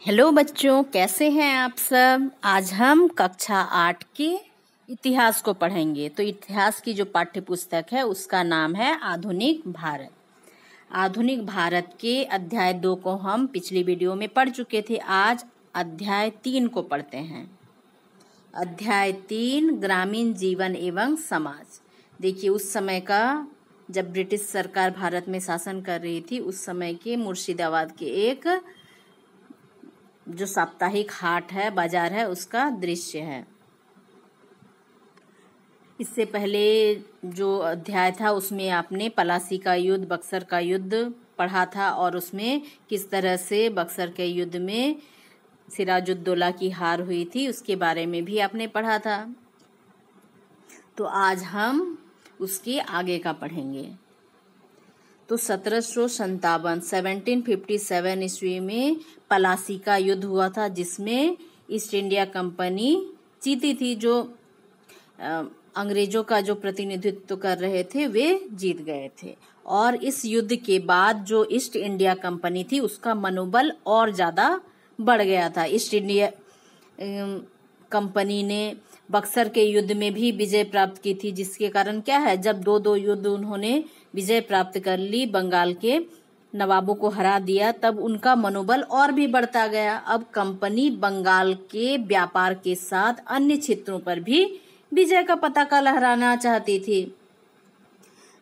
Hello बच्चों, कैसे हैं आप सब। आज हम कक्षा 8 के इतिहास को पढ़ेंगे। तो इतिहास की जो पाठ्य पुस्तक है उसका नाम है आधुनिक भारत। आधुनिक भारत के अध्याय 2 को हम पिछली वीडियो में पढ़ चुके थे। आज अध्याय 3 को पढ़ते हैं। अध्याय 3 ग्रामीण जीवन एवं समाज। देखिए, उस समय का जब ब्रिटिश सरकार भारत में शासन कर रही थी, उस समय के मुर्शिदाबाद के एक जो साप्ताहिक हाट है, बाजार है, उसका दृश्य है। इससे पहले जो अध्याय था उसमें आपने पलासी का युद्ध, बक्सर का युद्ध पढ़ा था और उसमें किस तरह से बक्सर के युद्ध में सिराजुद्दौला की हार हुई थी उसके बारे में भी आपने पढ़ा था। तो आज हम उसके आगे का पढ़ेंगे। तो 1757 ईस्वी में पलासी का युद्ध हुआ था, जिसमें ईस्ट इंडिया कंपनी जीती थी। जो अंग्रेजों का जो प्रतिनिधित्व कर रहे थे वे जीत गए थे। और इस युद्ध के बाद जो ईस्ट इंडिया कंपनी थी उसका मनोबल और ज्यादा बढ़ गया था। ईस्ट इंडिया कंपनी ने बक्सर के युद्ध में भी विजय प्राप्त की थी, जिसके कारण क्या है, जब दो युद्ध उन्होंने विजय प्राप्त कर ली, बंगाल के नवाबों को हरा दिया, तब उनका मनोबल और भी बढ़ता गया। अब कंपनी बंगाल के व्यापार के साथ अन्य क्षेत्रों पर भी विजय का पताका लहराना चाहती थी।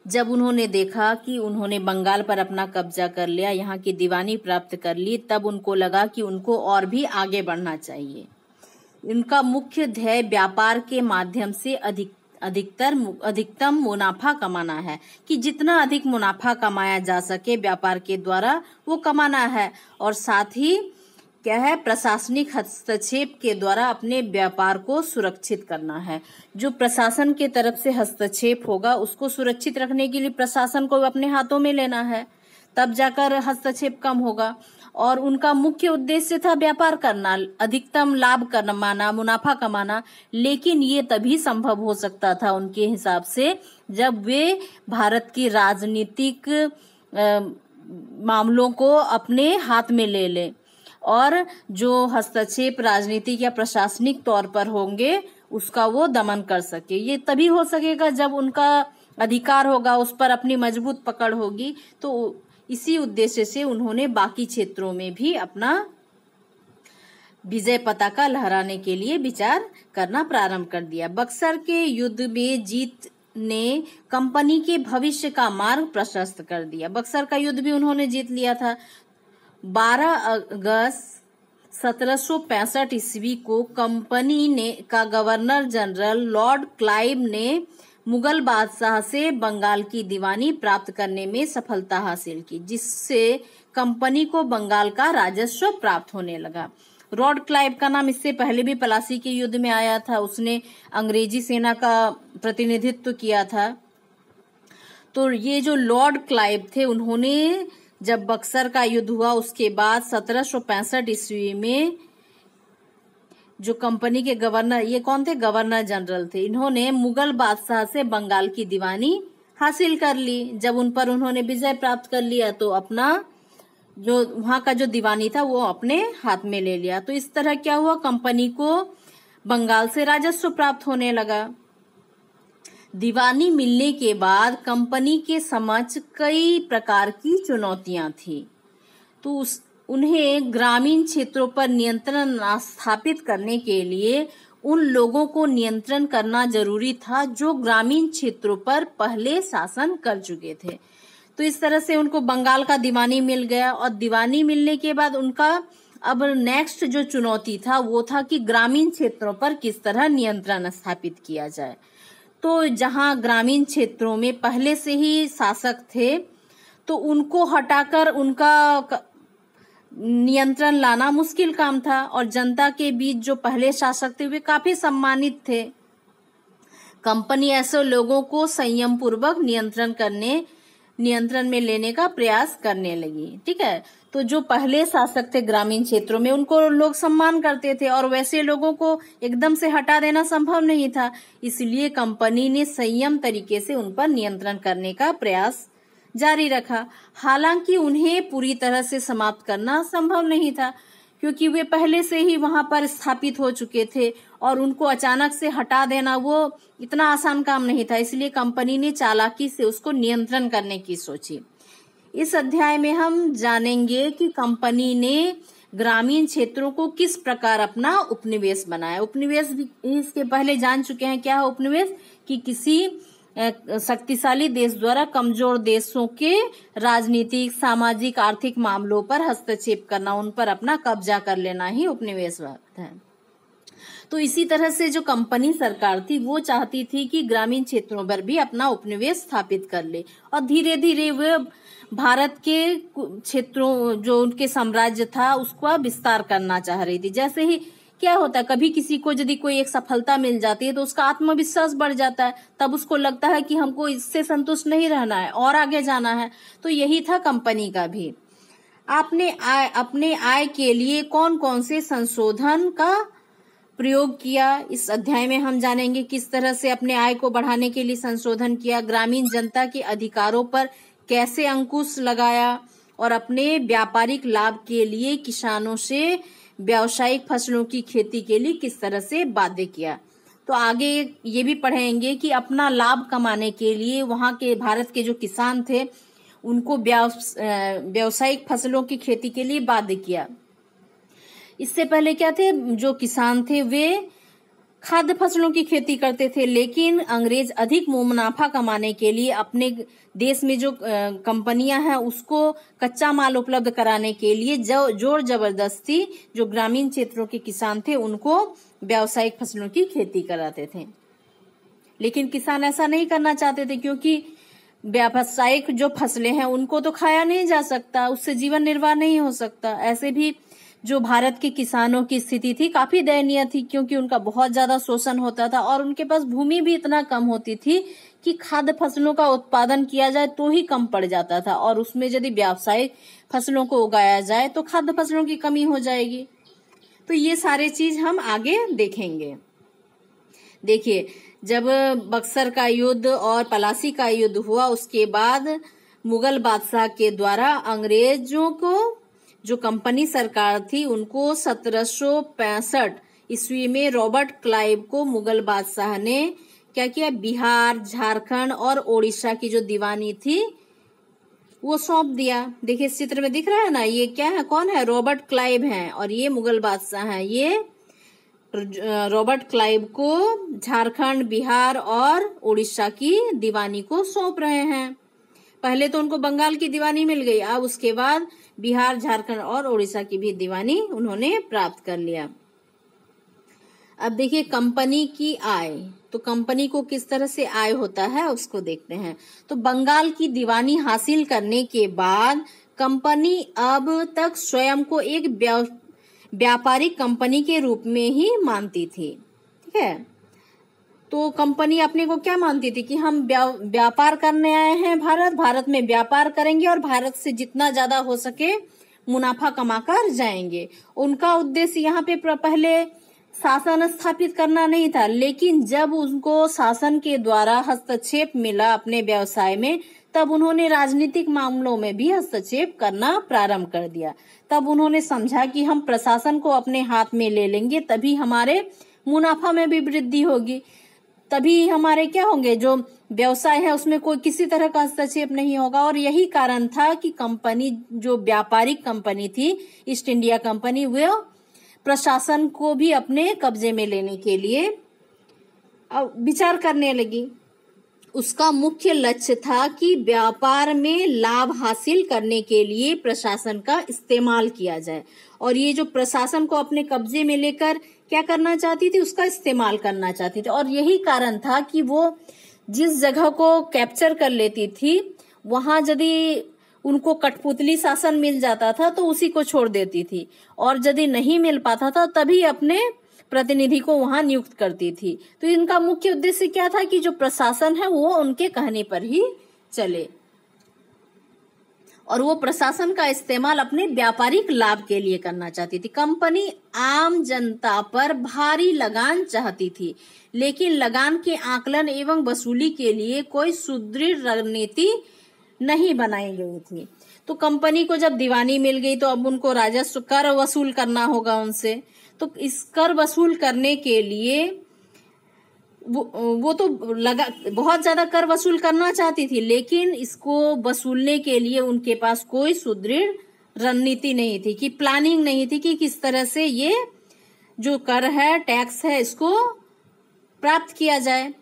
जब उन्होंने देखा कि उन्होंने बंगाल पर अपना कब्जा कर लिया, यहाँ की दीवानी प्राप्त कर ली, तब उनको लगा कि उनको और भी आगे बढ़ना चाहिए। इनका मुख्य ध्येय व्यापार के माध्यम से अधिकतम मुनाफा कमाना है, कि जितना अधिक मुनाफा कमाया जा सके व्यापार के द्वारा वो कमाना है। और साथ ही क्या है, प्रशासनिक हस्तक्षेप के द्वारा अपने व्यापार को सुरक्षित करना है। जो प्रशासन के तरफ से हस्तक्षेप होगा उसको सुरक्षित रखने के लिए प्रशासन को अपने हाथों में लेना है, तब जाकर हस्तक्षेप कम होगा। और उनका मुख्य उद्देश्य था व्यापार करना, अधिकतम लाभ कमाना, मुनाफा कमाना। लेकिन ये तभी संभव हो सकता था उनके हिसाब से जब वे भारत की राजनीतिक मामलों को अपने हाथ में ले लें, और जो हस्तक्षेप राजनीतिक या प्रशासनिक तौर पर होंगे उसका वो दमन कर सके। ये तभी हो सकेगा जब उनका अधिकार होगा, उस पर अपनी मजबूत पकड़ होगी। तो इसी उद्देश्य से उन्होंने बाकी क्षेत्रों में भी अपना विजय पताका लहराने के लिए विचार करना प्रारंभ कर दिया। बक्सर के युद्ध में जीत ने कंपनी के भविष्य का मार्ग प्रशस्त कर दिया। बक्सर का युद्ध भी उन्होंने जीत लिया था। 12 अगस्त 1765 ईस्वी को कंपनी ने का गवर्नर जनरल लॉर्ड क्लाइव ने मुगल बादशाह से बंगाल की दीवानी प्राप्त करने में सफलता हासिल की, जिससे कंपनी को बंगाल का राजस्व प्राप्त होने लगा। लॉर्ड क्लाइव का नाम इससे पहले भी पलासी के युद्ध में आया था। उसने अंग्रेजी सेना का प्रतिनिधित्व किया था। तो ये जो लॉर्ड क्लाइव थे, उन्होंने जब बक्सर का युद्ध हुआ उसके बाद 1765 ईस्वी में जो कंपनी के गवर्नर, ये कौन थे, गवर्नर जनरल थे, इन्होंने मुगल बादशाह से बंगाल की दीवानी हासिल कर ली। जब उन पर उन्होंने विजय प्राप्त कर लिया तो अपना जो वहां का जो दीवानी था वो अपने हाथ में ले लिया। तो इस तरह क्या हुआ, कंपनी को बंगाल से राजस्व प्राप्त होने लगा। दीवानी मिलने के बाद कंपनी के समक्ष कई प्रकार की चुनौतियां थी। तो उन्हें ग्रामीण क्षेत्रों पर नियंत्रण स्थापित करने के लिए उन लोगों को नियंत्रण करना जरूरी था जो ग्रामीण क्षेत्रों पर पहले शासन कर चुके थे। तो इस तरह से उनको बंगाल का दीवानी मिल गया, और दीवानी मिलने के बाद उनका अब नेक्स्ट जो चुनौती था वो था कि ग्रामीण क्षेत्रों पर किस तरह नियंत्रण स्थापित किया जाए। तो जहां ग्रामीण क्षेत्रों में पहले से ही शासक थे तो उनको हटाकर उनका नियंत्रण लाना मुश्किल काम था, और जनता के बीच जो पहले शासक थे वे काफी सम्मानित थे। कंपनी ऐसे लोगों को संयम पूर्वक नियंत्रण में लेने का प्रयास करने लगी। ठीक है, तो जो पहले शासक थे ग्रामीण क्षेत्रों में उनको लोग सम्मान करते थे, और वैसे लोगों को एकदम से हटा देना संभव नहीं था। इसलिए कंपनी ने संयम तरीके से उन पर नियंत्रण करने का प्रयास जारी रखा। हालांकि उन्हें पूरी तरह से समाप्त करना संभव नहीं था, क्योंकि वे पहले से ही वहां पर स्थापित हो चुके थे और उनको अचानक से हटा देना वो इतना आसान काम नहीं था। इसलिए कंपनी ने चालाकी से उसको नियंत्रण करने की सोची। इस अध्याय में हम जानेंगे कि कंपनी ने ग्रामीण क्षेत्रों को किस प्रकार अपना उपनिवेश बनाया। उपनिवेश भी इसके पहले जान चुके हैं क्या है उपनिवेश, कि किसी शक्तिशाली देश द्वारा कमजोर देशों के राजनीतिक, सामाजिक, आर्थिक मामलों पर हस्तक्षेप करना, उन पर अपना कब्जा कर लेना ही उपनिवेशवाद है। तो इसी तरह से जो कंपनी सरकार थी वो चाहती थी कि ग्रामीण क्षेत्रों पर भी अपना उपनिवेश स्थापित कर ले और धीरे धीरे वे भारत के क्षेत्रों जो उनके साम्राज्य था उसका विस्तार करना चाह रही थी। जैसे ही क्या होता है, कभी किसी को यदि कोई एक सफलता मिल जाती है तो उसका आत्मविश्वास बढ़ जाता है, तब उसको लगता है कि हमको इससे संतुष्ट नहीं रहना है और आगे जाना है। तो यही था कंपनी का भी। अपने आय के लिए कौन कौन से संशोधन का प्रयोग किया, इस अध्याय में हम जानेंगे। किस तरह से अपने आय को बढ़ाने के लिए संशोधन किया, ग्रामीण जनता के अधिकारों पर कैसे अंकुश लगाया और अपने व्यापारिक लाभ के लिए किसानों से व्यावसायिक फसलों की खेती के लिए किस तरह से बाध्य किया। तो आगे ये भी पढ़ेंगे कि अपना लाभ कमाने के लिए वहां के भारत के जो किसान थे उनको व्यावसायिक फसलों की खेती के लिए बाध्य किया। इससे पहले क्या थे, जो किसान थे वे खाद्य फसलों की खेती करते थे, लेकिन अंग्रेज अधिक मुनाफा कमाने के लिए अपने देश में जो कंपनियां हैं उसको कच्चा माल उपलब्ध कराने के लिए जोर जबरदस्ती जो ग्रामीण क्षेत्रों के किसान थे उनको व्यावसायिक फसलों की खेती कराते थे। लेकिन किसान ऐसा नहीं करना चाहते थे, क्योंकि व्यावसायिक जो फसलें हैं उनको तो खाया नहीं जा सकता, उससे जीवन निर्वाह नहीं हो सकता। ऐसे भी जो भारत के किसानों की स्थिति थी काफी दयनीय थी, क्योंकि उनका बहुत ज्यादा शोषण होता था और उनके पास भूमि भी इतना कम होती थी कि खाद्य फसलों का उत्पादन किया जाए तो ही कम पड़ जाता था, और उसमें यदि व्यावसायिक फसलों को उगाया जाए तो खाद्य फसलों की कमी हो जाएगी। तो ये सारे चीज हम आगे देखेंगे। देखिए, जब बक्सर का युद्ध और पलासी का युद्ध हुआ उसके बाद मुगल बादशाह के द्वारा अंग्रेजों को, जो कंपनी सरकार थी, उनको 1765 ईस्वी में रॉबर्ट क्लाइव को मुगल बादशाह ने क्या किया, बिहार, झारखंड और ओडिशा की जो दीवानी थी वो सौंप दिया। देखिए इस चित्र में दिख रहा है ना, ये क्या है, कौन है, रॉबर्ट क्लाइव हैं और ये मुगल बादशाह हैं। ये रॉबर्ट क्लाइव को झारखंड, बिहार और ओडिशा की दीवानी को सौंप रहे हैं। पहले तो उनको बंगाल की दीवानी मिल गई, अब उसके बाद बिहार, झारखंड और ओडिशा की भी दीवानी उन्होंने प्राप्त कर लिया। अब देखिए कंपनी की आय, तो कंपनी को किस तरह से आय होता है उसको देखते हैं। तो बंगाल की दीवानी हासिल करने के बाद कंपनी अब तक स्वयं को एक व्यापारिक कंपनी के रूप में ही मानती थी। ठीक है, तो कंपनी अपने को क्या मानती थी कि हम व्यापार करने आए हैं, भारत में व्यापार करेंगे और भारत से जितना ज्यादा हो सके मुनाफा कमाकर जाएंगे। उनका उद्देश्य यहाँ पे पहले शासन स्थापित करना नहीं था, लेकिन जब उनको शासन के द्वारा हस्तक्षेप मिला अपने व्यवसाय में, तब उन्होंने राजनीतिक मामलों में भी हस्तक्षेप करना प्रारंभ कर दिया। तब उन्होंने समझा कि हम प्रशासन को अपने हाथ में ले लेंगे तभी हमारे मुनाफा में भी वृद्धि होगी, तभी हमारे क्या होंगे, जो व्यवसाय है उसमें कोई किसी तरह का हस्तक्षेप नहीं होगा। और यही कारण था कि कंपनी, जो व्यापारिक कंपनी थी ईस्ट इंडिया कंपनी, वह प्रशासन को भी अपने कब्जे में लेने के लिए विचार करने लगी। उसका मुख्य लक्ष्य था कि व्यापार में लाभ हासिल करने के लिए प्रशासन का इस्तेमाल किया जाए, और ये जो प्रशासन को अपने कब्जे में लेकर क्या करना चाहती थी, उसका इस्तेमाल करना चाहती थी। और यही कारण था कि वो जिस जगह को कैप्चर कर लेती थी वहां यदि उनको कठपुतली शासन मिल जाता था तो उसी को छोड़ देती थी, और यदि नहीं मिल पाता था तभी अपने प्रतिनिधि को वहां नियुक्त करती थी। तो इनका मुख्य उद्देश्य क्या था कि जो प्रशासन है वो उनके कहने पर ही चले, और वो प्रशासन का इस्तेमाल अपने व्यापारिक लाभ के लिए करना चाहती थी। कंपनी आम जनता पर भारी लगान चाहती थी, लेकिन लगान के आकलन एवं वसूली के लिए कोई सुदृढ़ रणनीति नहीं बनाई गई थी। तो कंपनी को जब दीवानी मिल गई तो अब उनको राजस्व कर वसूल करना होगा उनसे। तो इस कर वसूल करने के लिए वो तो बहुत ज्यादा कर वसूल करना चाहती थी, लेकिन इसको वसूलने के लिए उनके पास कोई सुदृढ़ रणनीति नहीं थी, कि प्लानिंग नहीं थी कि किस तरह से ये जो कर है, टैक्स है, इसको प्राप्त किया जाए।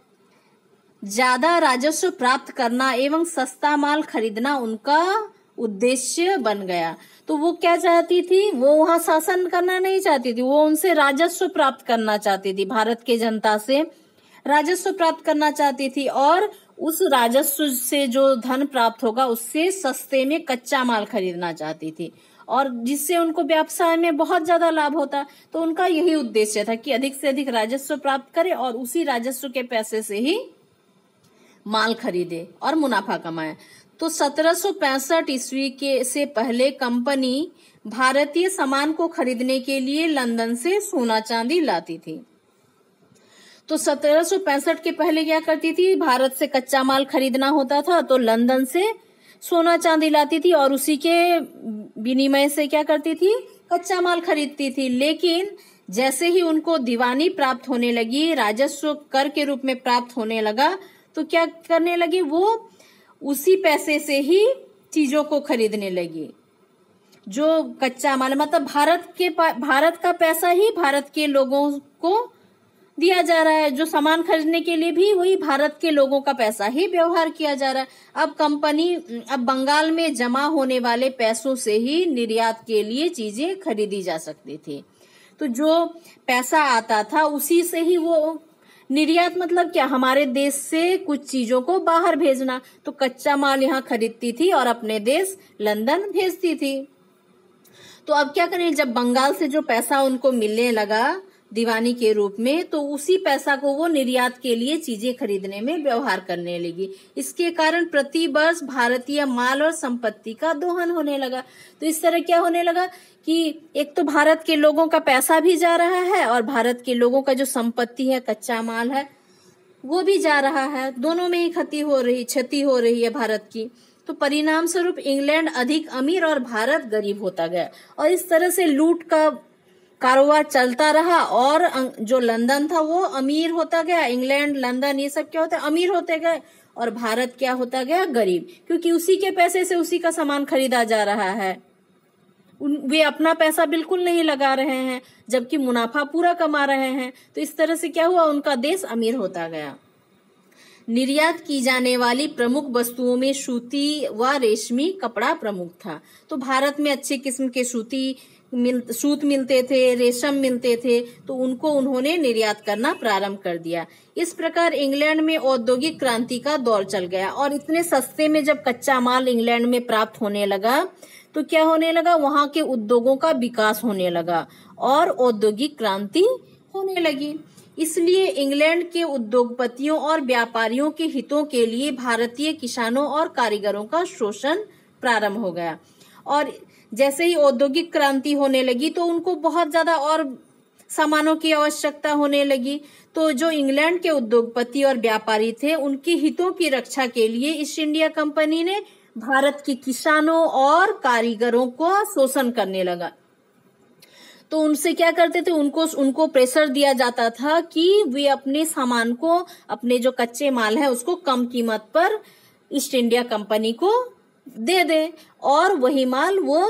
ज्यादा राजस्व प्राप्त करना एवं सस्ता माल खरीदना उनका उद्देश्य बन गया। तो वो क्या चाहती थी, वो वहां शासन करना नहीं चाहती थी, वो उनसे राजस्व प्राप्त करना चाहती थी, भारत के जनता से राजस्व प्राप्त करना चाहती थी, और उस राजस्व से जो धन प्राप्त होगा उससे सस्ते में कच्चा माल खरीदना चाहती थी, और जिससे उनको व्यवसाय में बहुत ज्यादा लाभ होता। तो उनका यही उद्देश्य था कि अधिक से अधिक राजस्व प्राप्त करे और उसी राजस्व के पैसे से ही माल खरीदे और मुनाफा कमाए। तो 1765 ईस्वी के से पहले कंपनी भारतीय सामान को खरीदने के लिए लंदन से सोना चांदी लाती थी। तो 1765 के पहले क्या करती थी, भारत से कच्चा माल खरीदना होता था तो लंदन से सोना चांदी लाती थी और उसी के विनिमय से क्या करती थी, कच्चा माल खरीदती थी। लेकिन जैसे ही उनको दीवानी प्राप्त होने लगी, राजस्व कर के रूप में प्राप्त होने लगा, तो क्या करने लगी, वो उसी पैसे से ही चीजों को खरीदने लगी। जो कच्चा माल, मतलब भारत का पैसा ही भारत के लोगों को दिया जा रहा है, जो सामान खरीदने के लिए भी वही भारत के लोगों का पैसा ही व्यवहार किया जा रहा है। अब बंगाल में जमा होने वाले पैसों से ही निर्यात के लिए चीजें खरीदी जा सकती थी। तो जो पैसा आता था उसी से ही वो निर्यात, मतलब क्या, हमारे देश से कुछ चीजों को बाहर भेजना। तो कच्चा माल यहाँ खरीदती थी और अपने देश लंदन भेजती थी। तो अब क्या करें, जब बंगाल से जो पैसा उनको मिलने लगा दीवानी के रूप में, तो उसी पैसा को वो निर्यात के लिए चीजें खरीदने में व्यवहार करने लगी। इसके कारण प्रति वर्ष भारतीय माल और संपत्ति का दोहन होने लगा। तो इस तरह क्या होने लगा कि एक तो भारत के लोगों का पैसा भी जा रहा है और भारत के लोगों का जो संपत्ति है, कच्चा माल है, वो भी जा रहा है। दोनों में ही क्षति हो रही है भारत की। तो परिणाम स्वरूप इंग्लैंड अधिक अमीर और भारत गरीब होता गया, और इस तरह से लूट का कारोबार चलता रहा। और जो लंदन था वो अमीर होता गया, इंग्लैंड, लंदन, ये सब क्या होता है, अमीर होते गए, और भारत क्या होता गया, गरीब, क्योंकि उसी के पैसे से उसी का सामान खरीदा जा रहा है। वे अपना पैसा बिल्कुल नहीं लगा रहे हैं, जबकि मुनाफा पूरा कमा रहे हैं। तो इस तरह से क्या हुआ, उनका देश अमीर होता गया। निर्यात की जाने वाली प्रमुख वस्तुओं में सूती व रेशमी कपड़ा प्रमुख था। तो भारत में अच्छे किस्म के सूत मिलते थे, रेशम मिलते थे, तो उनको उन्होंने निर्यात करना प्रारंभ कर दिया। इस प्रकार इंग्लैंड में औद्योगिक क्रांति का दौर चल गया, और इतने सस्ते में जब कच्चा माल इंग्लैंड में प्राप्त होने लगा, तो क्या होने लगा, वहां के उद्योगों का विकास होने लगा और औद्योगिक क्रांति होने लगी। इसलिए इंग्लैंड के उद्योगपतियों और व्यापारियों के हितों के लिए भारतीय किसानों और कारीगरों का शोषण प्रारंभ हो गया। और जैसे ही औद्योगिक क्रांति होने लगी तो उनको बहुत ज्यादा और सामानों की आवश्यकता होने लगी। तो जो इंग्लैंड के उद्योगपति और व्यापारी थे, उनके हितों की रक्षा के लिए ईस्ट इंडिया कंपनी ने भारत के किसानों और कारीगरों को शोषण करने लगा। तो उनसे क्या करते थे, उनको प्रेशर दिया जाता था कि वे अपने सामान को, अपने जो कच्चे माल है उसको कम कीमत पर ईस्ट इंडिया कंपनी को दे दे, और वही माल वो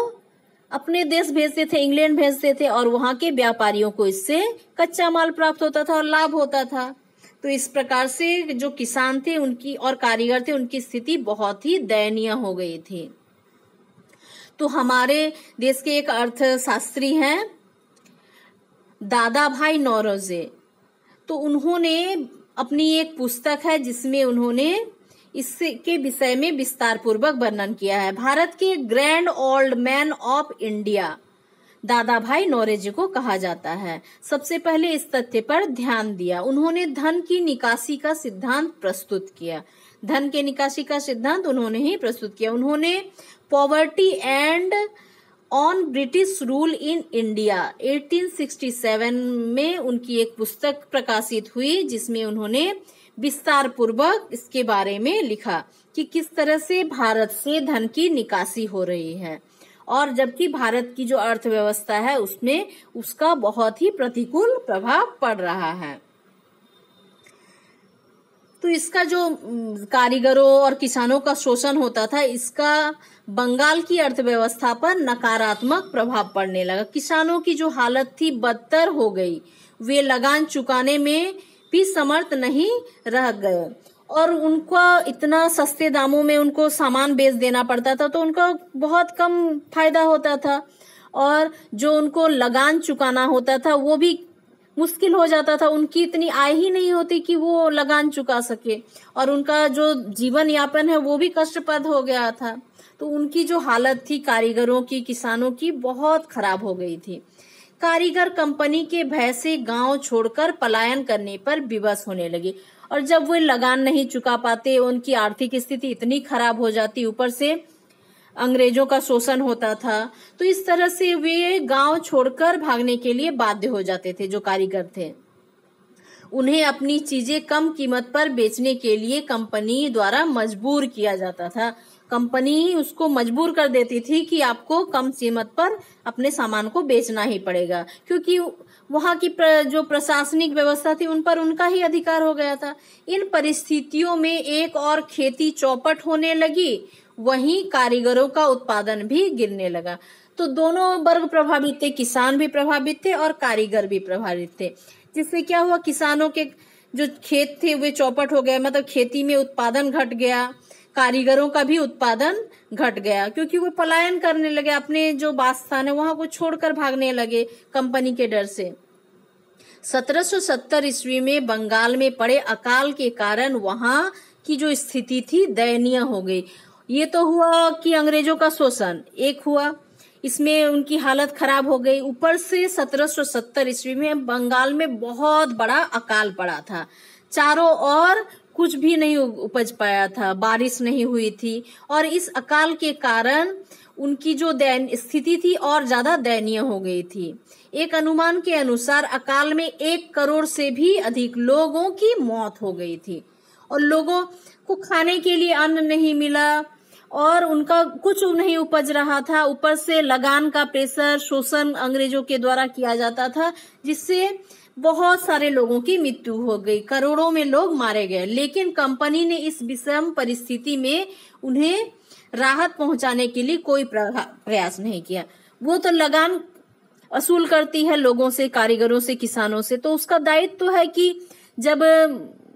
अपने देश भेजते थे, इंग्लैंड भेजते थे, और वहां के व्यापारियों को इससे कच्चा माल प्राप्त होता था और लाभ होता था। तो इस प्रकार से जो किसान थे उनकी और कारीगर थे, उनकी स्थिति बहुत ही दयनीय हो गई थी। तो हमारे देश के एक अर्थशास्त्री हैं दादा भाई नौरोजी, तो उन्होंने अपनी एक पुस्तक है जिसमें उन्होंने इसके विषय में विस्तार पूर्वक वर्णन किया है। भारत के grand old man of India दादा भाई नौरोजी को कहा जाता है। सबसे पहले इस तथ्य पर ध्यान दिया, उन्होंने धन की निकासी का सिद्धांत प्रस्तुत किया। धन के निकासी का सिद्धांत उन्होंने ही प्रस्तुत किया। उन्होंने poverty and on British rule in India 1867 में उनकी एक पुस्तक प्रकाशित हुई, जिसमें उन्होंने विस्तार पूर्वक इसके बारे में लिखा कि किस तरह से भारत से धन की निकासी हो रही है, और जबकि भारत की जो अर्थव्यवस्था है उसमें उसका बहुत ही प्रतिकूल प्रभाव पड़ रहा है। तो इसका जो कारीगरों और किसानों का शोषण होता था, इसका बंगाल की अर्थव्यवस्था पर नकारात्मक प्रभाव पड़ने लगा। किसानों की जो हालत थी बदतर हो गई, वे लगान चुकाने में भी समर्थ नहीं रह गए और उनको इतना सस्ते दामों में उनको सामान बेच देना पड़ता था, तो उनका बहुत कम फायदा होता था और जो उनको लगान चुकाना होता था वो भी मुश्किल हो जाता था। उनकी इतनी आय ही नहीं होती कि वो लगान चुका सके और उनका जो जीवन यापन है वो भी कष्टप्रद हो गया था। तो उनकी जो हालत थी कारीगरों की, किसानों की, बहुत खराब हो गई थी। कारीगर कंपनी के भय से गांव छोड़कर पलायन करने पर विवश होने लगे और जब वो लगान नहीं चुका पाते, उनकी आर्थिक स्थिति इतनी खराब हो जाती, ऊपर से अंग्रेजों का शोषण होता था, तो इस तरह से वे गांव छोड़कर भागने के लिए बाध्य हो जाते थे। जो कारीगर थे उन्हें अपनी चीजें कम कीमत पर बेचने के लिए कंपनी द्वारा मजबूर किया जाता था। कंपनी उसको मजबूर कर देती थी कि आपको कम कीमत पर अपने सामान को बेचना ही पड़ेगा, क्योंकि वहां की जो प्रशासनिक व्यवस्था थी उन पर उनका ही अधिकार हो गया था। इन परिस्थितियों में एक और खेती चौपट होने लगी, वहीं कारीगरों का उत्पादन भी गिरने लगा। तो दोनों वर्ग प्रभावित थे, किसान भी प्रभावित थे और कारीगर भी प्रभावित थे। जिससे क्या हुआ, किसानों के जो खेत थे वे चौपट हो गए, मतलब खेती में उत्पादन घट गया, कारीगरों का भी उत्पादन घट गया, क्योंकि वो पलायन करने लगे, अपने जो वासस्थान है वहां को छोड़कर भागने लगे कंपनी के डर से। 1770 ईस्वी में बंगाल में पड़े अकाल के कारण वहां की जो स्थिति थी दयनीय हो गई। ये तो हुआ कि अंग्रेजों का शोषण एक हुआ, इसमें उनकी हालत खराब हो गई। ऊपर से 1770 ईस्वी में बंगाल में बहुत बड़ा अकाल पड़ा था, चारों ओर कुछ भी नहीं उपज पाया था, बारिश नहीं हुई थी और इस अकाल के कारण उनकी जो स्थिति थी और ज्यादा दयनीय हो गई थी। एक अनुमान के अनुसार अकाल में 1 करोड़ से भी अधिक लोगों की मौत हो गई थी और लोगों को खाने के लिए अन्न नहीं मिला और उनका कुछ नहीं उपज रहा था। ऊपर से लगान का प्रेशर, शोषण अंग्रेजों के द्वारा किया जाता था, जिससे बहुत सारे लोगों की मृत्यु हो गई, करोड़ों में लोग मारे गए। लेकिन कंपनी ने इस विषम परिस्थिति में उन्हें राहत पहुंचाने के लिए कोई प्रयास नहीं किया। वो तो लगान वसूल करती है लोगों से, कारीगरों से, किसानों से, तो उसका दायित्व तो है कि जब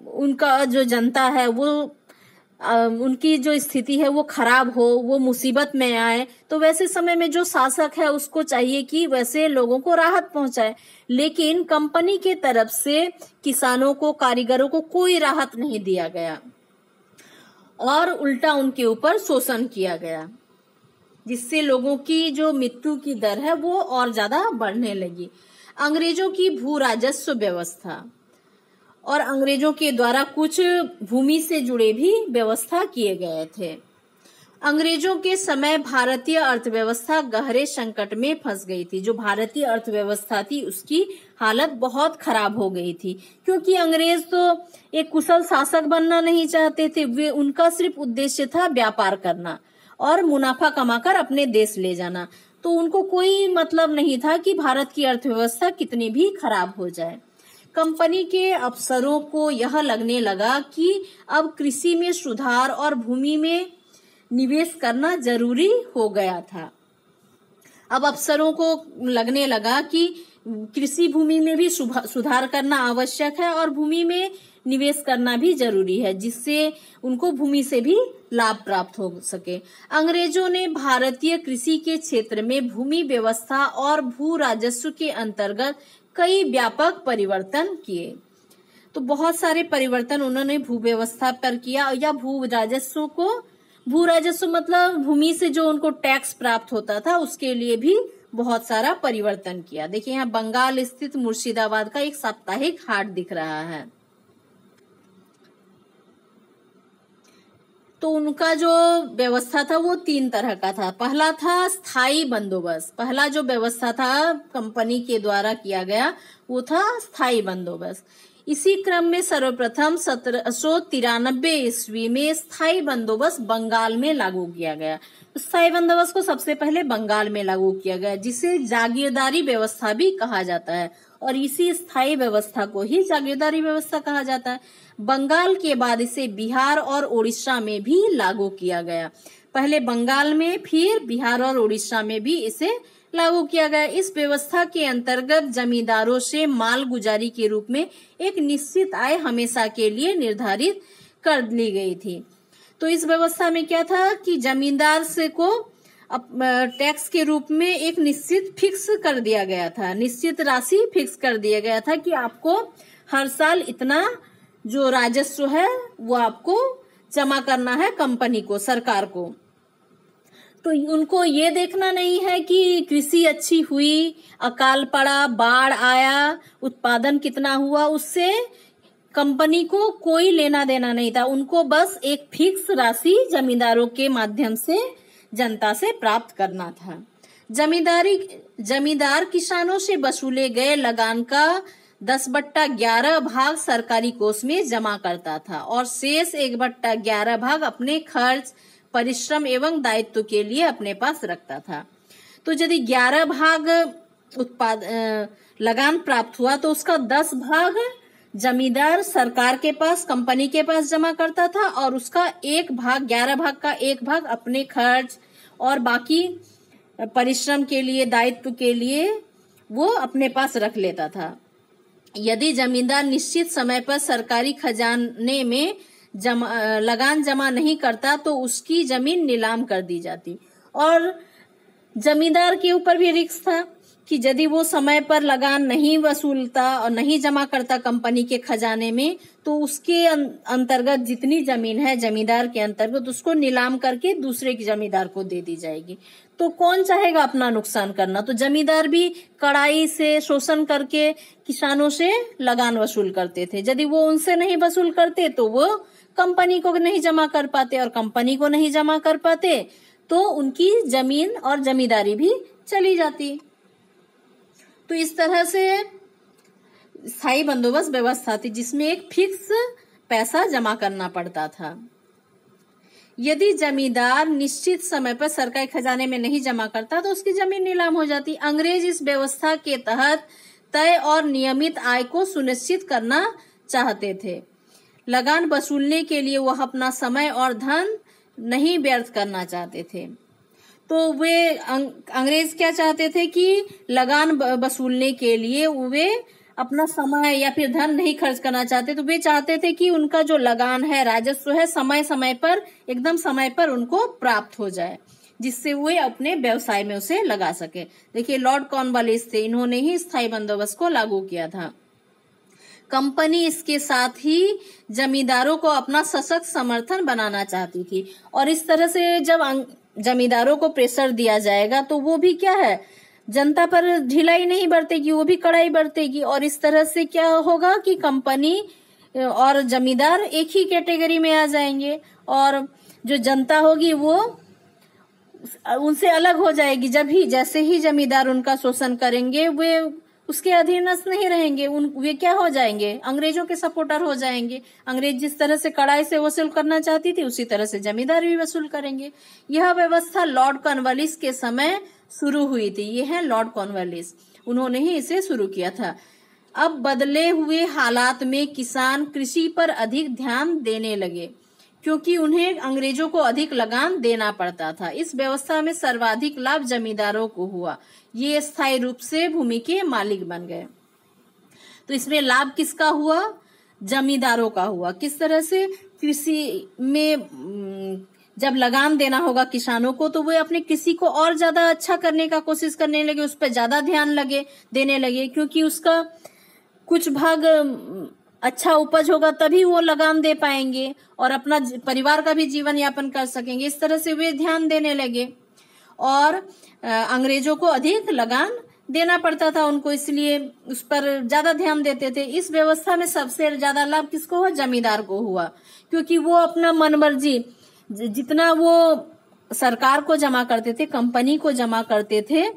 उनका जो जनता है वो उनकी जो स्थिति है वो खराब हो, वो मुसीबत में आए, तो वैसे समय में जो शासक है उसको चाहिए कि वैसे लोगों को राहत पहुंचाए। लेकिन कंपनी के तरफ से किसानों को, कारीगरों को कोई राहत नहीं दिया गया और उल्टा उनके ऊपर शोषण किया गया, जिससे लोगों की जो मृत्यु की दर है वो और ज्यादा बढ़ने लगी। अंग्रेजों की भू राजस्व व्यवस्था और अंग्रेजों के द्वारा कुछ भूमि से जुड़े भी व्यवस्था किए गए थे। अंग्रेजों के समय भारतीय अर्थव्यवस्था गहरे संकट में फंस गई थी। जो भारतीय अर्थव्यवस्था थी उसकी हालत बहुत खराब हो गई थी, क्योंकि अंग्रेज तो एक कुशल शासक बनना नहीं चाहते थे। वे उनका सिर्फ उद्देश्य था व्यापार करना और मुनाफा कमाकर अपने देश ले जाना। तो उनको कोई मतलब नहीं था कि भारत की अर्थव्यवस्था कितनी भी खराब हो जाए। कंपनी के अफसरों को यह लगने लगा कि अब कृषि में सुधार और भूमि में निवेश करना जरूरी हो गया था। अब अफसरों को लगने लगा कि कृषि भूमि में भी सुधार करना आवश्यक है और भूमि में निवेश करना भी जरूरी है, जिससे उनको भूमि से भी लाभ प्राप्त हो सके। अंग्रेजों ने भारतीय कृषि के क्षेत्र में भूमि व्यवस्था और भू राजस्व के अंतर्गत कई व्यापक परिवर्तन किए। तो बहुत सारे परिवर्तन उन्होंने भू व्यवस्था पर किया या भू राजस्व मतलब भूमि से जो उनको टैक्स प्राप्त होता था उसके लिए भी बहुत सारा परिवर्तन किया। देखिए यहाँ बंगाल स्थित मुर्शिदाबाद का एक साप्ताहिक हाट दिख रहा है। तो उनका जो व्यवस्था था वो 3 तरह का था। पहला था स्थायी बंदोबस्त। पहला जो व्यवस्था था कंपनी के द्वारा किया गया वो था स्थायी बंदोबस्त। इसी क्रम में सर्वप्रथम 1793 ईस्वी में स्थायी बंदोबस्त बंगाल में लागू किया गया। स्थायी बंदोबस्त को सबसे पहले बंगाल में लागू किया गया, जिसे जागीरदारी व्यवस्था भी कहा जाता है, और इसी स्थायी व्यवस्था को ही जागीरदारी व्यवस्था कहा जाता है। बंगाल के बाद इसे बिहार और उड़ीसा में भी लागू किया गया। पहले बंगाल में, फिर बिहार और उड़ीसा में भी इसे लागू किया गया। इस व्यवस्था के अंतर्गत जमींदारों से माल गुजारी के रूप में एक निश्चित आय हमेशा के लिए निर्धारित कर ली गई थी। तो इस व्यवस्था में क्या था कि जमींदार से को टैक्स के रूप में एक निश्चित फिक्स कर दिया गया था, निश्चित राशि फिक्स कर दिया गया था कि आपको हर साल इतना जो राजस्व है वो आपको जमा करना है कंपनी को, सरकार को। तो उनको ये देखना नहीं है कि कृषि अच्छी हुई, अकाल पड़ा, बाढ़ आया, उत्पादन कितना हुआ, उससे कंपनी को कोई लेना देना नहीं था। उनको बस एक फिक्स राशि जमींदारों के माध्यम से जनता से प्राप्त करना था। जमींदार किसानों से वसूले गए लगान का 10/11 भाग सरकारी कोष में जमा करता था और शेष 1/11 भाग अपने खर्च, परिश्रम एवं दायित्व के लिए अपने पास रखता था। तो यदि 11 भाग लगान प्राप्त हुआ तो उसका 10 भाग जमींदार सरकार के पास, कंपनी के पास जमा करता था, और उसका 1 भाग, 11 भाग का 1 भाग अपने खर्च और बाकी परिश्रम के लिए, दायित्व के लिए वो अपने पास रख लेता था। यदि जमींदार निश्चित समय पर सरकारी खजाने में लगान जमा नहीं करता तो उसकी जमीन नीलाम कर दी जाती। और जमींदार के ऊपर भी रिस्क था कि यदि वो समय पर लगान नहीं वसूलता और नहीं जमा करता कंपनी के खजाने में, तो उसके अंतर्गत जितनी जमीन है जमींदार के अंतर्गत उसको नीलाम करके दूसरे की जमींदार को दे दी जाएगी। तो कौन चाहेगा अपना नुकसान करना? तो जमींदार भी कड़ाई से शोषण करके किसानों से लगान वसूल करते थे। यदि वो उनसे नहीं वसूल करते तो वो कंपनी को नहीं जमा कर पाते, और कंपनी को नहीं जमा कर पाते तो उनकी जमीन और जमींदारी भी चली जाती। तो इस तरह से स्थायी बंदोबस्त व्यवस्था थी जिसमें एक फिक्स पैसा जमा करना पड़ता था। यदि जमींदार निश्चित समय पर सरकारी खजाने में नहीं जमा करता तो उसकी जमीन नीलाम हो जाती। अंग्रेज इस व्यवस्था के तहत तय और नियमित आय को सुनिश्चित करना चाहते थे। लगान वसूलने के लिए वह अपना समय और धन नहीं व्यर्थ करना चाहते थे। तो वे अंग्रेज क्या चाहते थे कि लगान वसूलने के लिए वे अपना समय या फिर धन नहीं खर्च करना चाहते। तो वे चाहते थे कि उनका जो लगान है, राजस्व है, समय समय पर, एकदम समय पर उनको प्राप्त हो जाए, जिससे वे अपने व्यवसाय में उसे लगा सके। देखिए, लॉर्ड कॉर्नवालिस थे, इन्होंने ही स्थायी बंदोबस्त को लागू किया था। कंपनी इसके साथ ही जमींदारों को अपना सशक्त समर्थन बनाना चाहती थी, और इस तरह से जब जमींदारों को प्रेशर दिया जाएगा तो वो भी क्या है, जनता पर ढिलाई नहीं बरतेगी, वो भी कड़ाई बरतेगी। और इस तरह से क्या होगा कि कंपनी और जमींदार एक ही कैटेगरी में आ जाएंगे, और जो जनता होगी वो उनसे अलग हो जाएगी। जैसे ही जमींदार उनका शोषण करेंगे वे उसके अधीनस्थ नहीं रहेंगे, वे क्या हो जाएंगे, अंग्रेजों के सपोर्टर हो जाएंगे। अंग्रेज जिस तरह से कड़ाई से वसूल करना चाहती थी उसी तरह से जमींदार भी वसूल करेंगे। यह व्यवस्था लॉर्ड कॉर्नवालिस के समय शुरू हुई थी। ये है लॉर्ड कॉर्नवालिस, उन्होंने ही इसे शुरू किया था। अब बदले हुए हालात में किसान कृषि पर अधिक ध्यान देने लगे क्योंकि उन्हें अंग्रेजों को अधिक लगान देना पड़ता था। इस व्यवस्था में सर्वाधिक लाभ जमींदारों को हुआ। ये स्थायी रूप से भूमि के मालिक बन गए। तो इसमें लाभ किसका हुआ? जमींदारों का हुआ। किस तरह से? कृषि में जब लगान देना होगा किसानों को तो वे अपने कृषि को और ज्यादा अच्छा करने का कोशिश करने लगे, उस पर ज्यादा ध्यान देने लगे, क्योंकि उसका कुछ भाग अच्छा उपज होगा तभी वो लगान दे पाएंगे और अपना परिवार का भी जीवन यापन कर सकेंगे। इस तरह से वे ध्यान देने लगे और अंग्रेजों को अधिक लगान देना पड़ता था उनको, इसलिए उस पर ज्यादा ध्यान देते थे। इस व्यवस्था में सबसे ज्यादा लाभ किसको हुआ? जमींदार को हुआ, क्योंकि वो अपना मनमर्जी जितना वो सरकार को जमा करते थे, कंपनी को जमा करते थे,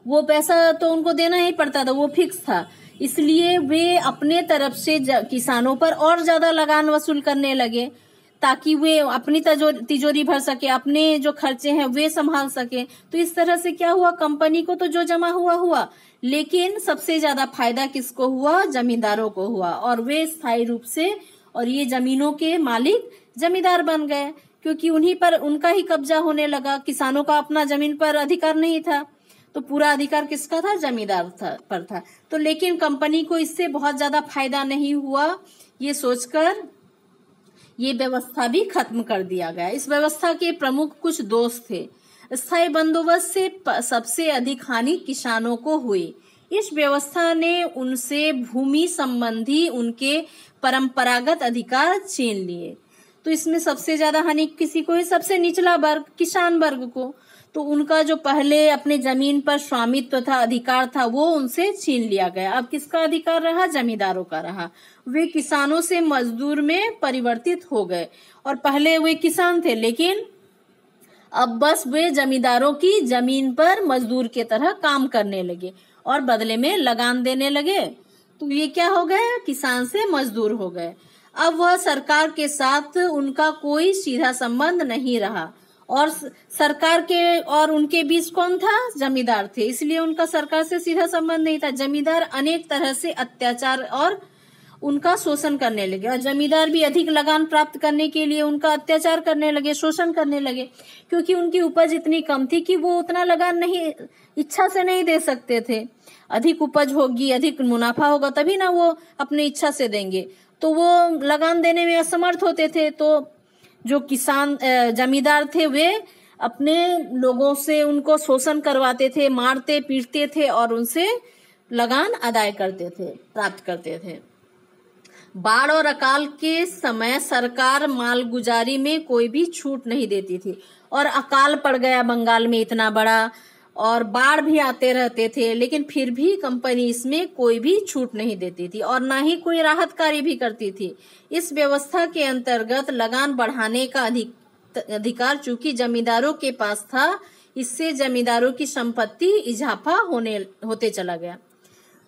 वो पैसा तो उनको देना ही पड़ता था, वो फिक्स था। इसलिए वे अपने तरफ से किसानों पर और ज्यादा लगान वसूल करने लगे, ताकि वे अपनी तिजोरी भर सके, अपने जो खर्चे हैं वे संभाल सके। तो इस तरह से क्या हुआ, कंपनी को तो जो जमा हुआ, लेकिन सबसे ज्यादा फायदा किसको हुआ, जमींदारों को हुआ। और वे स्थायी रूप से और ये जमीनों के मालिक जमींदार बन गए, क्योंकि उन्हीं पर उनका ही कब्जा होने लगा। किसानों का अपना जमीन पर अधिकार नहीं था, तो पूरा अधिकार किसका था, जमींदार पर था। तो लेकिन कंपनी को इससे बहुत ज्यादा फायदा नहीं हुआ, ये सोचकर ये व्यवस्था भी खत्म कर दिया गया। इस व्यवस्था के प्रमुख कुछ दोष थे। स्थायी बंदोबस्त से सबसे अधिक हानि किसानों को हुई। इस व्यवस्था ने उनसे भूमि संबंधी उनके परंपरागत अधिकार छीन लिए। तो इसमें सबसे ज्यादा हानि किसी को है, सबसे निचला वर्ग, किसान वर्ग को। तो उनका जो पहले अपने जमीन पर स्वामित्व था, अधिकार था, वो उनसे छीन लिया गया। अब किसका अधिकार रहा, जमींदारों का रहा। वे किसानों से मजदूर में परिवर्तित हो गए, और पहले वे किसान थे, लेकिन अब बस वे जमींदारों की जमीन पर मजदूर के तरह काम करने लगे और बदले में लगान देने लगे। तो ये क्या हो गए, किसान से मजदूर हो गए। अब वह सरकार के साथ उनका कोई सीधा संबंध नहीं रहा, और सरकार के और उनके बीच कौन था, जमींदार थे, इसलिए उनका सरकार से सीधा संबंध नहीं था। जमींदार अनेक तरह से अत्याचार और उनका शोषण करने लगे, और जमींदार भी अधिक लगान प्राप्त करने के लिए उनका अत्याचार करने लगे, शोषण करने लगे, क्योंकि उनकी उपज इतनी कम थी कि वो उतना लगान नहीं, इच्छा से नहीं दे सकते थे। अधिक उपज होगी, अधिक मुनाफा होगा, तभी ना वो अपनी इच्छा से देंगे। तो वो लगान देने में असमर्थ होते थे। तो जो किसान जमींदार थे, वे अपने लोगों से उनको शोषण करवाते थे, मारते पीटते थे, और उनसे लगान अदाय करते थे, प्राप्त करते थे। बाढ़ और अकाल के समय सरकार मालगुजारी में कोई भी छूट नहीं देती थी, और अकाल पड़ गया बंगाल में इतना बड़ा, और बाढ़ भी आते रहते थे, लेकिन फिर भी कंपनी इसमें कोई भी छूट नहीं देती थी, और ना ही कोई राहत कार्य भी करती थी। इस व्यवस्था के अंतर्गत लगान बढ़ाने का अधिकार चूंकि जमींदारों के पास था, इससे जमींदारों की संपत्ति इजाफा होते चला गया।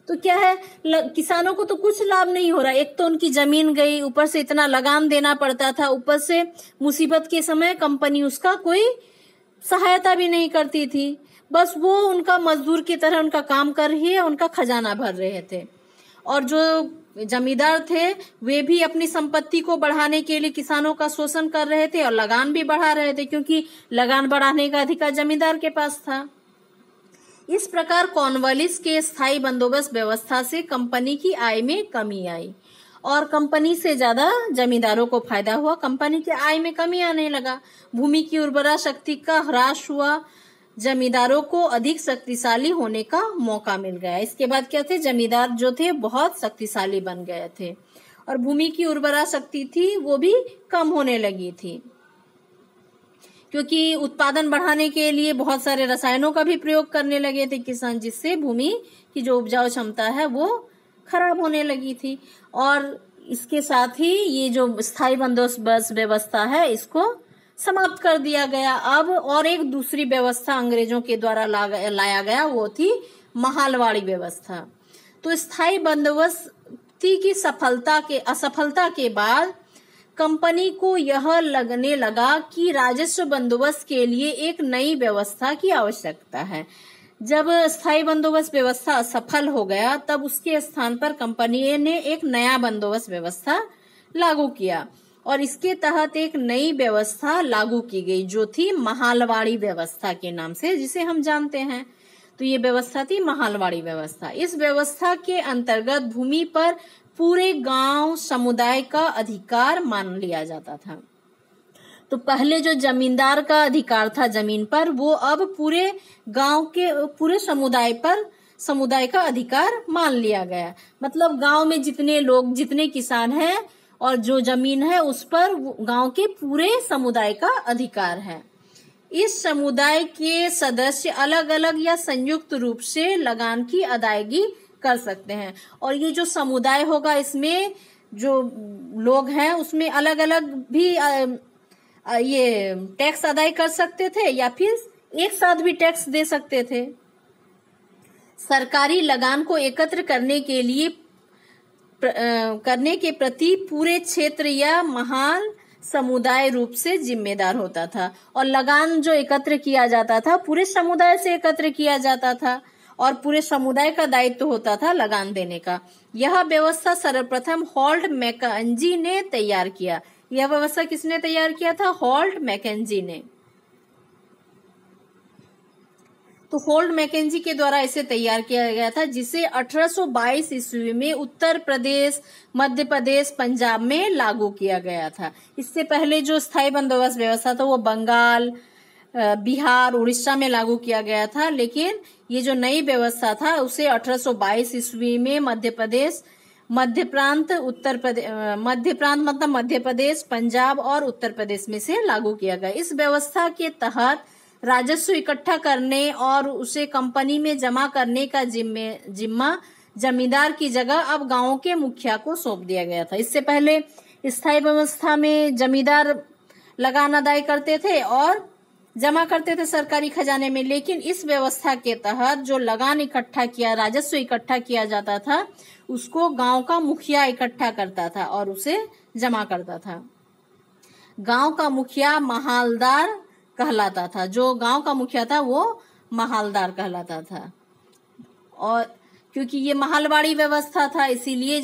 तो क्या है, किसानों को तो कुछ लाभ नहीं हो रहा। एक तो उनकी जमीन गई, ऊपर से इतना लगान देना पड़ता था, ऊपर से मुसीबत के समय कंपनी उसका कोई सहायता भी नहीं करती थी। बस वो उनका मजदूर की तरह उनका काम कर रही है, उनका खजाना भर रहे थे। और जो जमींदार थे, वे भी अपनी संपत्ति को बढ़ाने के लिए किसानों का शोषण कर रहे थे, और लगान भी बढ़ा रहे थे, क्योंकि लगान बढ़ाने का अधिकार जमींदार के पास था। इस प्रकार कॉर्नवालिस के स्थायी बंदोबस्त व्यवस्था से कंपनी की आय में कमी आई, और कंपनी से ज्यादा जमींदारों को फायदा हुआ। कंपनी की आय में कमी आने लगा, भूमि की उर्वरा शक्ति का ह्रास हुआ, जमींदारों को अधिक शक्तिशाली होने का मौका मिल गया। इसके बाद क्या थे, जमींदार जो थे बहुत शक्तिशाली बन गए थे, और भूमि की उर्वरा शक्ति थी वो भी कम होने लगी थी, क्योंकि उत्पादन बढ़ाने के लिए बहुत सारे रसायनों का भी प्रयोग करने लगे थे किसान, जिससे भूमि की जो उपजाऊ क्षमता है वो खराब होने लगी थी। और इसके साथ ही ये जो स्थायी बंदोबस्त व्यवस्था है, इसको समाप्त कर दिया गया। अब और एक दूसरी व्यवस्था अंग्रेजों के द्वारा लाया गया, वो थी महालवाड़ी व्यवस्था। तो स्थायी बंदोबस्ती की असफलता के बाद कंपनी को यह लगने लगा कि राजस्व बंदोबस्त के लिए एक नई व्यवस्था की आवश्यकता है। जब स्थायी बंदोबस्त व्यवस्था असफल हो गया, तब उसके स्थान पर कंपनी ने एक नया बंदोबस्त व्यवस्था लागू किया, और इसके तहत एक नई व्यवस्था लागू की गई, जो थी महालवाड़ी व्यवस्था के नाम से, जिसे हम जानते हैं। तो ये व्यवस्था थी महालवाड़ी व्यवस्था। इस व्यवस्था के अंतर्गत भूमि पर पूरे गांव समुदाय का अधिकार मान लिया जाता था। तो पहले जो जमींदार का अधिकार था जमीन पर, वो अब पूरे गांव के पूरे समुदाय का अधिकार मान लिया गया। मतलब गांव में जितने लोग, जितने किसान हैं और जो जमीन है, उस पर गांव के पूरे समुदाय का अधिकार है। इस समुदाय के सदस्य अलग अलग या संयुक्त रूप से लगान की अदायगी कर सकते हैं। और ये जो समुदाय होगा, इसमें जो लोग हैं उसमें अलग अलग भी ये टैक्स अदाय कर सकते थे, या फिर एक साथ भी टैक्स दे सकते थे। सरकारी लगान को एकत्र करने के प्रति पूरे क्षेत्र या महाल समुदाय रूप से जिम्मेदार होता था। और लगान जो एकत्र किया जाता था पूरे समुदाय से एकत्र किया जाता था और पूरे समुदाय का दायित्व होता था लगान देने का। यह व्यवस्था सर्वप्रथम हॉल्ट मैकेंजी ने तैयार किया। यह व्यवस्था किसने तैयार किया था? हॉल्ट मैकेंजी ने। तो हॉल्ट मैकेंजी के द्वारा इसे तैयार किया गया था, जिसे 1822 ईस्वी में उत्तर प्रदेश, मध्य प्रदेश, पंजाब में लागू किया गया था। इससे पहले जो स्थायी बंदोबस्त व्यवस्था था वो बंगाल, बिहार, उड़ीसा में लागू किया गया था, लेकिन ये जो नई व्यवस्था था उसे 1822 ईस्वी में मध्य प्रांत मतलब मध्य प्रदेश, पंजाब और उत्तर प्रदेश में से लागू किया गया। इस व्यवस्था के तहत राजस्व इकट्ठा करने और उसे कंपनी में जमा करने का जिम्मा जमींदार की जगह अब गांवों के मुखिया को सौंप दिया गया था। इससे पहले स्थायी व्यवस्था में जमींदार लगान अदाय करते थे और जमा करते थे सरकारी खजाने में, लेकिन इस व्यवस्था के तहत जो लगान राजस्व इकट्ठा किया जाता था उसको गांव का मुखिया इकट्ठा करता था और उसे जमा करता था। गांव का मुखिया महालदार कहलाता था। जो गांव का मुखिया था वो महालदार कहलाता था। और क्योंकि ये महलवाड़ी व्यवस्था था इसीलिए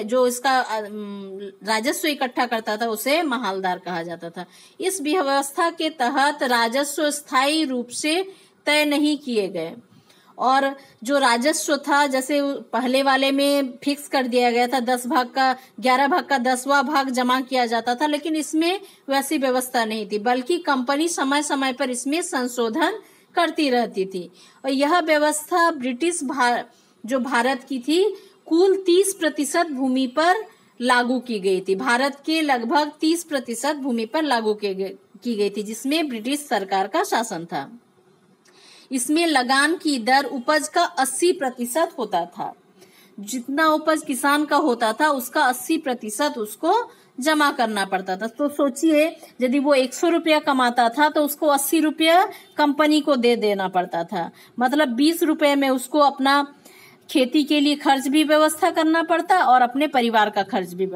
जो इसका राजस्व इकट्ठा करता था उसे महालदार कहा जाता था। इस व्यवस्था के तहत राजस्व स्थायी रूप से तय नहीं किए गए और जो राजस्व था जैसे पहले वाले में फिक्स कर दिया गया था 11 भाग का 10वां भाग जमा किया जाता था, लेकिन इसमें वैसी व्यवस्था नहीं थी, बल्कि कंपनी समय समय पर इसमें संशोधन करती रहती थी। और यह व्यवस्था जो भारत की थी कुल 30% भूमि पर लागू की गई थी। भारत के लगभग 30% भूमि पर लागू की गई थी, जिसमें ब्रिटिश सरकार का शासन था। इसमें लगान की दर उपज का 80% होता था। जितना उपज किसान का होता था उसका 80% उसको जमा करना पड़ता था। तो सोचिए यदि वो 100 रुपया कमाता था तो उसको 80 रुपया कंपनी को दे देना पड़ता था। मतलब 20 रुपए में उसको अपना खेती के लिए खर्च भी व्यवस्था करना पड़ता और अपने परिवार का खर्च भी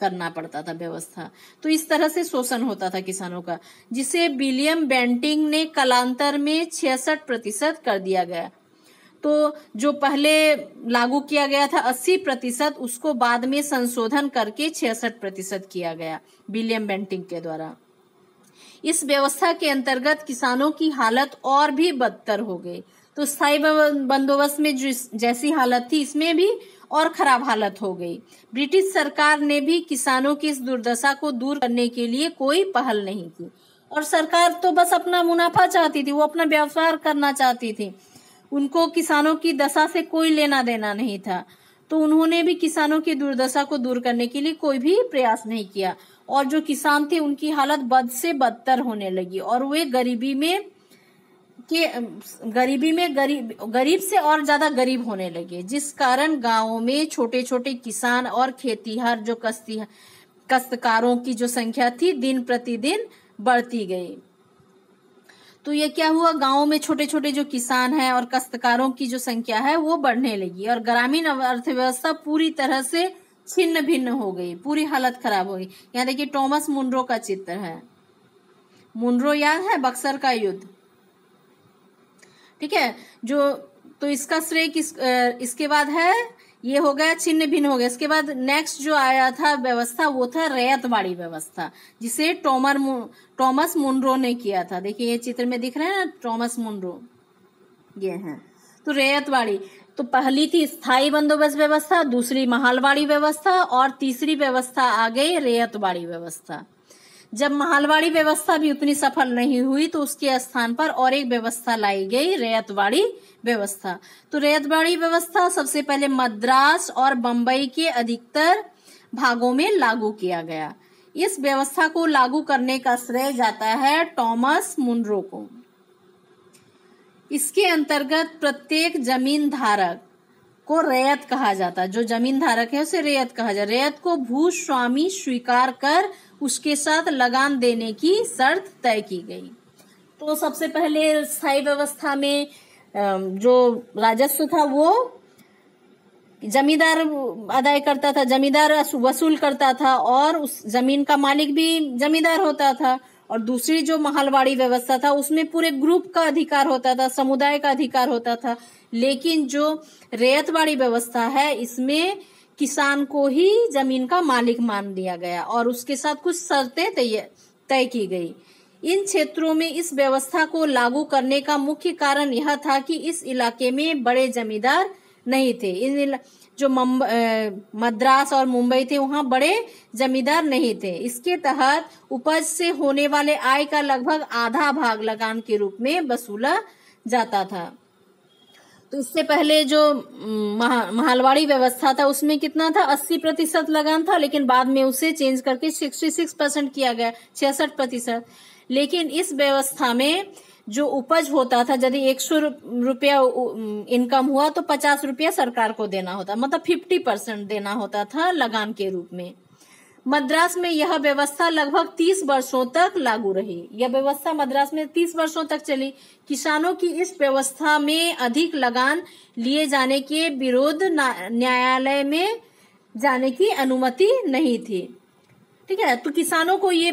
करना पड़ता था व्यवस्था। तो इस तरह से शोषण होता था किसानों का, जिसे विलियम बेंटिंग ने कालांतर में 66% कर दिया गया। तो जो पहले लागू किया गया था 80%, उसको बाद में संशोधन करके 66% किया गया विलियम बेंटिंग के द्वारा। इस व्यवस्था के अंतर्गत किसानों की हालत और भी बदतर हो गई। तो स्थायी बंदोबस्त में जैसी हालत थी इसमें भी और खराब हालत हो गई। ब्रिटिश सरकार ने भी किसानों की इस दुर्दशा को दूर करने के लिए कोई पहल नहीं की और सरकार तो बस अपना मुनाफा चाहती थी, वो अपना व्यापार करना चाहती थी। उनको किसानों की दशा से कोई लेना देना नहीं था। तो उन्होंने भी किसानों की दुर्दशा को दूर करने के लिए कोई भी प्रयास नहीं किया और जो किसान थे उनकी हालत बद से बदतर होने लगी और वे गरीब से और ज्यादा गरीब होने लगे, जिस कारण गांवों में छोटे छोटे किसान और खेतीहर जो काश्तकारों की जो संख्या थी दिन प्रतिदिन बढ़ती गई। तो ये क्या हुआ, गांवों में छोटे छोटे जो किसान हैं और काश्तकारों की जो संख्या है वो बढ़ने लगी और ग्रामीण अर्थव्यवस्था पूरी तरह से छिन्न भिन्न हो गई, पूरी हालत खराब हो गई। यहाँ देखिए टॉमस मुनरो का चित्र है। मुनरो याद है, बक्सर का युद्ध, ठीक है। तो इसका श्रेय इसके बाद है, ये हो गया छिन्न भिन्न हो गया। इसके बाद नेक्स्ट जो आया था व्यवस्था वो था रैयतवाड़ी व्यवस्था, जिसे टॉमस मुनरो ने किया था। देखिए ये चित्र में दिख रहे हैं ना, टॉमस मुनरो ये है। तो रैयतवाड़ी तो पहली थी स्थायी बंदोबस्त व्यवस्था, दूसरी महलवाड़ी व्यवस्था और तीसरी व्यवस्था आ गई रैयतवाड़ी व्यवस्था। जब महलवाड़ी व्यवस्था भी उतनी सफल नहीं हुई तो उसके स्थान पर और एक व्यवस्था लाई गई, रैयतवाड़ी व्यवस्था। तो रैयतवाड़ी व्यवस्था सबसे पहले मद्रास और बंबई के अधिकतर भागों में लागू किया गया। इस व्यवस्था को लागू करने का श्रेय जाता है टॉमस मुनरो को। इसके अंतर्गत प्रत्येक जमीन धारक को रैयत कहा जाता, जो जमीन धारक है उसे रैयत कहा जाता। रैयत को भूस्वामी स्वीकार कर उसके साथ लगान देने की शर्त तय की गई। तो सबसे पहले स्थायी व्यवस्था में जो राजस्व था वो जमींदार अदा करता था, जमींदार वसूल करता था, और उस जमीन का मालिक भी जमींदार होता था। और दूसरी जो महलवाड़ी व्यवस्था था उसमें पूरे ग्रुप का अधिकार होता था, समुदाय का अधिकार होता था। लेकिन जो रैयतवाड़ी व्यवस्था है इसमें किसान को ही जमीन का मालिक मान लिया गया और उसके साथ कुछ शर्तें तय की गई। इन क्षेत्रों में इस व्यवस्था को लागू करने का मुख्य कारण यह था कि इस इलाके में बड़े जमींदार नहीं थे। इन जो मद्रास और मुंबई थे वहां बड़े जमींदार नहीं थे। इसके तहत उपज से होने वाले आय का लगभग आधा भाग लगान के रूप में वसूला जाता था। तो इससे पहले जो महलवाड़ी व्यवस्था था उसमें कितना था, 80% लगान था, लेकिन बाद में उसे चेंज करके 66% किया गया, 66%। लेकिन इस व्यवस्था में जो उपज होता था, यदि 100 रुपया इनकम हुआ तो 50 रुपया सरकार को देना होता, मतलब 50% देना होता था लगान के रूप में। मद्रास में यह व्यवस्था लगभग 30 वर्षों तक लागू रही। यह व्यवस्था मद्रास में 30 वर्षों तक चली। किसानों की इस व्यवस्था में अधिक लगान लिए जाने के विरोध न्यायालय में जाने की अनुमति नहीं थी। ठीक है, तो किसानों को ये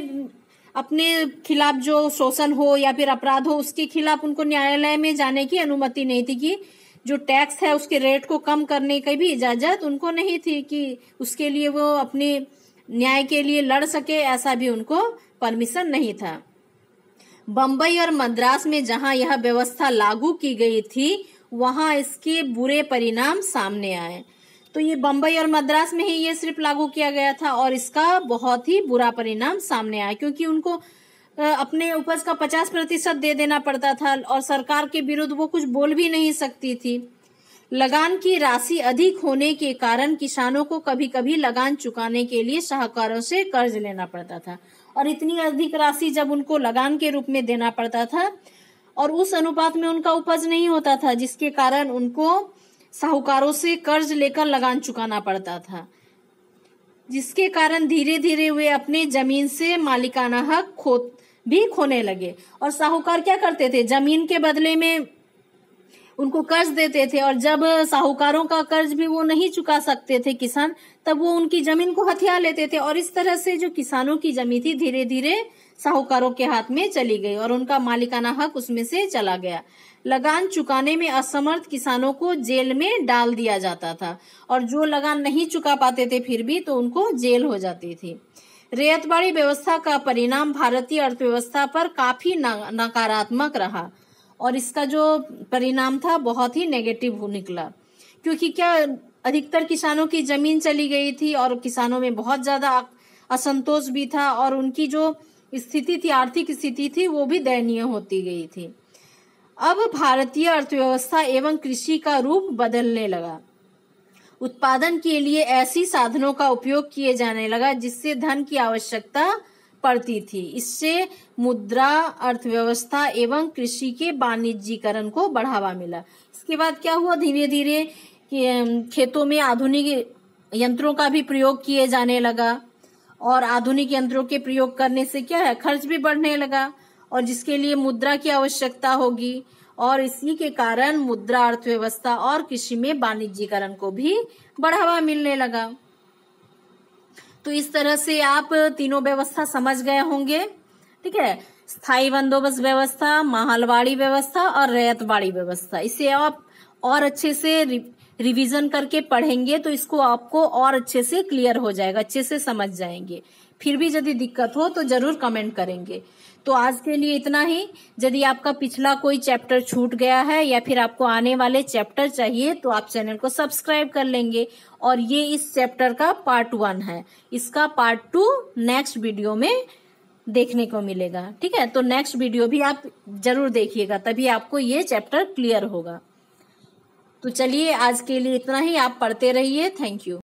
अपने खिलाफ जो शोषण हो या फिर अपराध हो उसके खिलाफ उनको न्यायालय में जाने की अनुमति नहीं थी, कि जो टैक्स है उसके रेट को कम करने की भी इजाजत उनको नहीं थी, कि उसके लिए वो अपने न्याय के लिए लड़ सके, ऐसा भी उनको परमिशन नहीं था। बंबई और मद्रास में जहां यह व्यवस्था लागू की गई थी वहां इसके बुरे परिणाम सामने आए। तो ये बंबई और मद्रास में ही ये सिर्फ लागू किया गया था और इसका बहुत ही बुरा परिणाम सामने आया, क्योंकि उनको अपने उपज का 50% दे देना पड़ता था और सरकार के विरुद्ध वो कुछ बोल भी नहीं सकती थी। लगान की राशि अधिक होने के कारण किसानों को कभी कभी लगान चुकाने के लिए साहूकारों से कर्ज लेना पड़ता था, और इतनी अधिक राशि जब उनको लगान के रूप में देना पड़ता था और उस अनुपात में उनका उपज नहीं होता था, जिसके कारण उनको साहूकारों से कर्ज लेकर लगान चुकाना पड़ता था, जिसके कारण धीरे धीरे वे अपने जमीन से मालिकाना हक खोने लगे। और साहूकार क्या करते थे, जमीन के बदले में उनको कर्ज देते थे, और जब साहूकारों का कर्ज भी वो नहीं चुका सकते थे किसान, तब वो उनकी जमीन को हथिया लेते थे, और इस तरह से जो किसानों की जमीन थी धीरे धीरे साहूकारों के हाथ में चली गई और उनका मालिकाना हक उसमें से चला गया। लगान चुकाने में असमर्थ किसानों को जेल में डाल दिया जाता था, और जो लगान नहीं चुका पाते थे फिर भी तो उनको जेल हो जाती थी। रैयतवाड़ी व्यवस्था का परिणाम भारतीय अर्थव्यवस्था पर काफी नकारात्मक रहा, और इसका जो परिणाम था बहुत ही नेगेटिव निकला, क्योंकि क्या अधिकतर किसानों की जमीन चली गई थी और किसानों में बहुत ज्यादा असंतोष भी था, और उनकी जो स्थिति थी, आर्थिक स्थिति थी, वो भी दयनीय होती गई थी। अब भारतीय अर्थव्यवस्था एवं कृषि का रूप बदलने लगा। उत्पादन के लिए ऐसी साधनों का उपयोग किए जाने लगा जिससे धन की आवश्यकता पड़ती थी। इससे मुद्रा, अर्थव्यवस्था एवं कृषि के वाणिज्यीकरण को बढ़ावा मिला। इसके बाद क्या हुआ, धीरे धीरे खेतों में आधुनिक यंत्रों का भी प्रयोग किए जाने लगा, और आधुनिक यंत्रों के प्रयोग करने से क्या है, खर्च भी बढ़ने लगा, और जिसके लिए मुद्रा की आवश्यकता होगी, और इसी के कारण मुद्रा, अर्थव्यवस्था और कृषि में वाणिज्यीकरण को भी बढ़ावा मिलने लगा। तो इस तरह से आप तीनों व्यवस्था समझ गए होंगे। ठीक है, स्थायी बंदोबस्त व्यवस्था, महलवाड़ी व्यवस्था और रैयतवाड़ी व्यवस्था। इसे आप और अच्छे से रिवीजन करके पढ़ेंगे तो इसको आपको और अच्छे से क्लियर हो जाएगा, अच्छे से समझ जाएंगे। फिर भी यदि दिक्कत हो तो जरूर कमेंट करेंगे। तो आज के लिए इतना ही। यदि आपका पिछला कोई चैप्टर छूट गया है या फिर आपको आने वाले चैप्टर चाहिए तो आप चैनल को सब्सक्राइब कर लेंगे। और ये इस चैप्टर का पार्ट 1 है, इसका पार्ट 2 नेक्स्ट वीडियो में देखने को मिलेगा। ठीक है, तो नेक्स्ट वीडियो भी आप जरूर देखिएगा, तभी आपको ये चैप्टर क्लियर होगा। तो चलिए आज के लिए इतना ही, आप पढ़ते रहिए। Thank you.